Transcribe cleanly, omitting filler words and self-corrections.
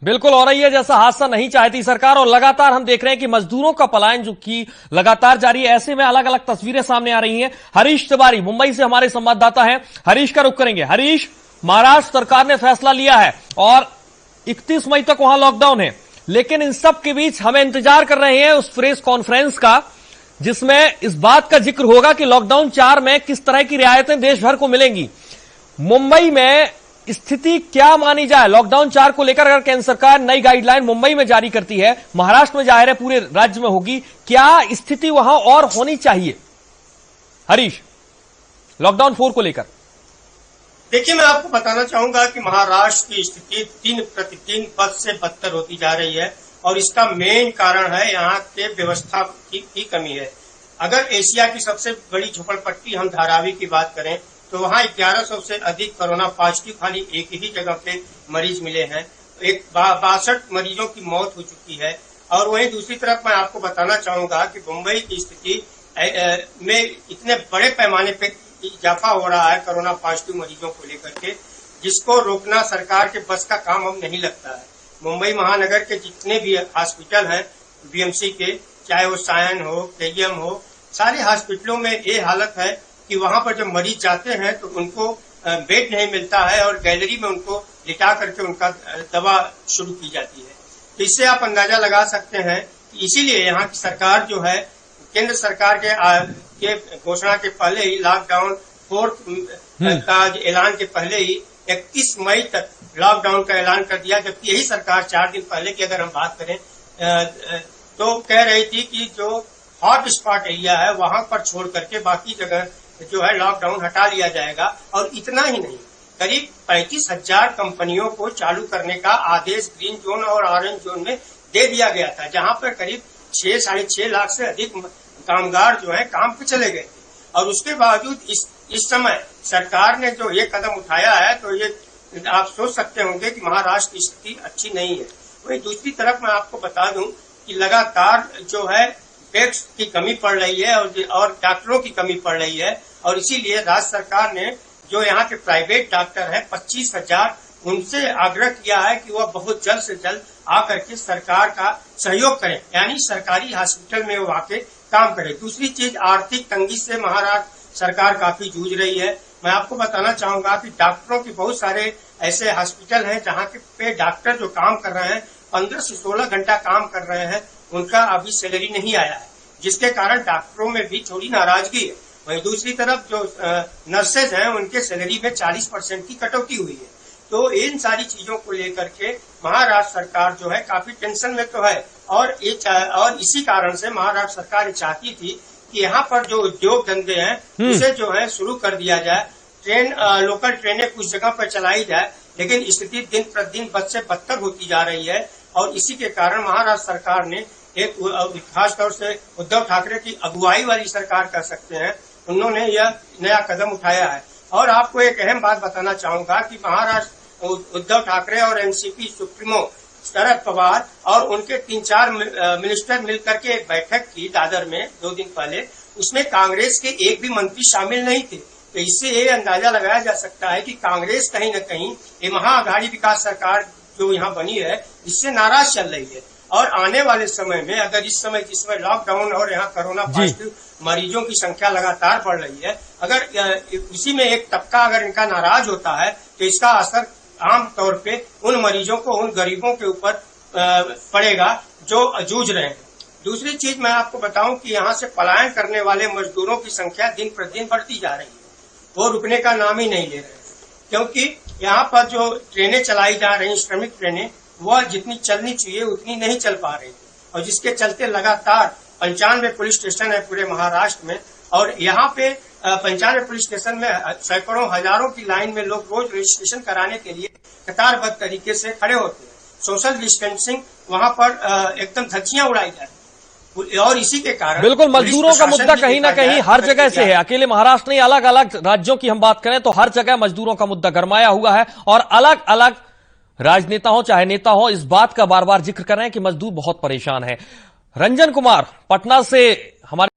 बिल्कुल हो रही है, जैसा हादसा नहीं चाहती सरकार, और लगातार हम देख रहे हैं कि मजदूरों का पलायन जो कि लगातार जारी है। ऐसे में अलग अलग तस्वीरें सामने आ रही हैं। हरीश तिवारी मुंबई से हमारे संवाददाता हैं, हरीश का रुख करेंगे। हरीश, महाराष्ट्र सरकार ने फैसला लिया है और 31 मई तक वहां लॉकडाउन है, लेकिन इन सब के बीच हमें इंतजार कर रहे हैं उस प्रेस कॉन्फ्रेंस का जिसमें इस बात का जिक्र होगा कि लॉकडाउन 4 में किस तरह की रियायतें देश भर को मिलेंगी। मुंबई में स्थिति क्या मानी जाए? लॉकडाउन 4 को लेकर अगर केंद्र सरकार नई गाइडलाइन मुंबई में जारी करती है, महाराष्ट्र में जाहिर है पूरे राज्य में होगी, क्या स्थिति वहां और होनी चाहिए? हरीश, लॉकडाउन 4 को लेकर देखिए, मैं आपको बताना चाहूंगा कि महाराष्ट्र की स्थिति दिन प्रतिदिन बद से बदतर होती जा रही है और इसका मेन कारण है यहाँ के व्यवस्था की कमी है। अगर एशिया की सबसे बड़ी झोपड़पट्टी हम धारावी की बात करें तो वहाँ 1100 से अधिक कोरोना पॉजिटिव खाली एक ही जगह पे मरीज मिले हैं। 62 मरीजों की मौत हो चुकी है। और वहीं दूसरी तरफ मैं आपको बताना चाहूंगा कि मुंबई की स्थिति में इतने बड़े पैमाने पे इजाफा हो रहा है कोरोना पॉजिटिव मरीजों को लेकर के, जिसको रोकना सरकार के बस का काम अब नहीं लगता है। मुंबई महानगर के जितने भी हॉस्पिटल हैं बीएमसी के, चाहे वो सायन हो, केजीएम हो, सारे हॉस्पिटलों में ये हालत है कि वहां पर जब मरीज जाते हैं तो उनको बेड नहीं मिलता है और गैलरी में उनको लिटा करके उनका दवा शुरू की जाती है। तो इससे आप अंदाजा लगा सकते हैं कि इसीलिए यहाँ की सरकार जो है, केंद्र सरकार के घोषणा के पहले ही लॉकडाउन 4 का ऐलान के पहले ही 31 मई तक लॉकडाउन का ऐलान कर दिया, जबकि यही सरकार 4 दिन पहले की अगर हम बात करें तो कह रही थी कि जो हॉट स्पॉट एरिया है वहां पर छोड़ करके बाकी जगह जो है लॉकडाउन हटा लिया जाएगा। और इतना ही नहीं, करीब 35,000 कंपनियों को चालू करने का आदेश ग्रीन जोन और ऑरेंज जोन में दे दिया गया था, जहां पर करीब 6-6.5 लाख से अधिक कामगार जो है काम पे चले गए थे। और उसके बावजूद इस समय सरकार ने जो ये कदम उठाया है तो ये आप सोच सकते होंगे कि महाराष्ट्र की स्थिति अच्छी नहीं है। वहीं दूसरी तरफ मैं आपको बता दूं कि लगातार जो है बेड्स की कमी पड़ रही है और डॉक्टरों की कमी पड़ रही है, और इसीलिए राज्य सरकार ने जो यहाँ के प्राइवेट डॉक्टर हैं 25,000, उनसे आग्रह किया है कि वह बहुत जल्द से जल्द आकर के सरकार का सहयोग करें, यानी सरकारी हॉस्पिटल में वो आके काम करें। दूसरी चीज, आर्थिक तंगी से महाराष्ट्र सरकार काफी जूझ रही है। मैं आपको बताना चाहूंगा कि डॉक्टरों के बहुत सारे ऐसे हॉस्पिटल हैं जहाँ पे डॉक्टर जो काम कर रहे हैं 15 से 16 घंटा काम कर रहे हैं, उनका अभी सैलरी नहीं आया है, जिसके कारण डॉक्टरों में भी थोड़ी नाराजगी है। वहीं दूसरी तरफ जो नर्सेज हैं उनके सैलरी में 40% की कटौती हुई है। तो इन सारी चीजों को लेकर के महाराष्ट्र सरकार जो है काफी टेंशन में तो है, और इसी कारण से महाराष्ट्र सरकार ये चाहती थी कि यहाँ पर जो उद्योग धंधे हैं उसे जो है शुरू कर दिया जाए। लोकल ट्रेनें कुछ जगह पर चलाई जाए, लेकिन स्थिति दिन प्रतिदिन बद से बदतर होती जा रही है। और इसी के कारण महाराष्ट्र सरकार ने एक खासतौर से उद्धव ठाकरे की अगुवाई वाली सरकार कह सकते हैं, उन्होंने यह नया कदम उठाया है। और आपको एक अहम बात बताना चाहूंगा कि महाराष्ट्र उद्धव ठाकरे और एनसीपी सुप्रीमो शरद पवार और उनके 3-4 मिनिस्टर मिलकर के एक बैठक की दादर में 2 दिन पहले, उसमें कांग्रेस के एक भी मंत्री शामिल नहीं थे। तो इससे ये अंदाजा लगाया जा सकता है कि कांग्रेस कहीं न कहीं ये महाआघाड़ी विकास सरकार जो यहाँ बनी है इससे नाराज चल रही है। और आने वाले समय में अगर जिसमें लॉकडाउन और यहाँ कोरोना पॉजिटिव मरीजों की संख्या लगातार बढ़ रही है, अगर इसी में एक तबका अगर इनका नाराज होता है तो इसका असर आम तौर पे उन मरीजों को, उन गरीबों के ऊपर पड़ेगा जो जूझ रहे हैं। दूसरी चीज मैं आपको बताऊं कि यहाँ से पलायन करने वाले मजदूरों की संख्या दिन प्रतिदिन बढ़ती जा रही है, वो रुकने का नाम ही नहीं ले रहे, क्योंकि यहाँ पर जो ट्रेनें चलाई जा रही, श्रमिक ट्रेनें, वह जितनी चलनी चाहिए उतनी नहीं चल पा रही, और जिसके चलते लगातार 95 पुलिस स्टेशन है पूरे महाराष्ट्र में, और यहाँ पे 95 पुलिस स्टेशन में सैकड़ों हजारों की लाइन में लोग रोज रजिस्ट्रेशन कराने के लिए कतारबद्ध तरीके से खड़े होते हैं। सोशल डिस्टेंसिंग वहाँ पर एकदम धज्जियां उड़ाई जाती, और इसी के कारण बिल्कुल मजदूरों का मुद्दा कहीं ना कहीं हर जगह से है। अकेले महाराष्ट्र नहीं, अलग अलग राज्यों की हम बात करें तो हर जगह मजदूरों का मुद्दा गरमाया हुआ है, और अलग अलग राजनेता हो चाहे नेता हो इस बात का बार बार जिक्र कर रहे हैं कि मजदूर बहुत परेशान है। रंजन कुमार पटना से हमारे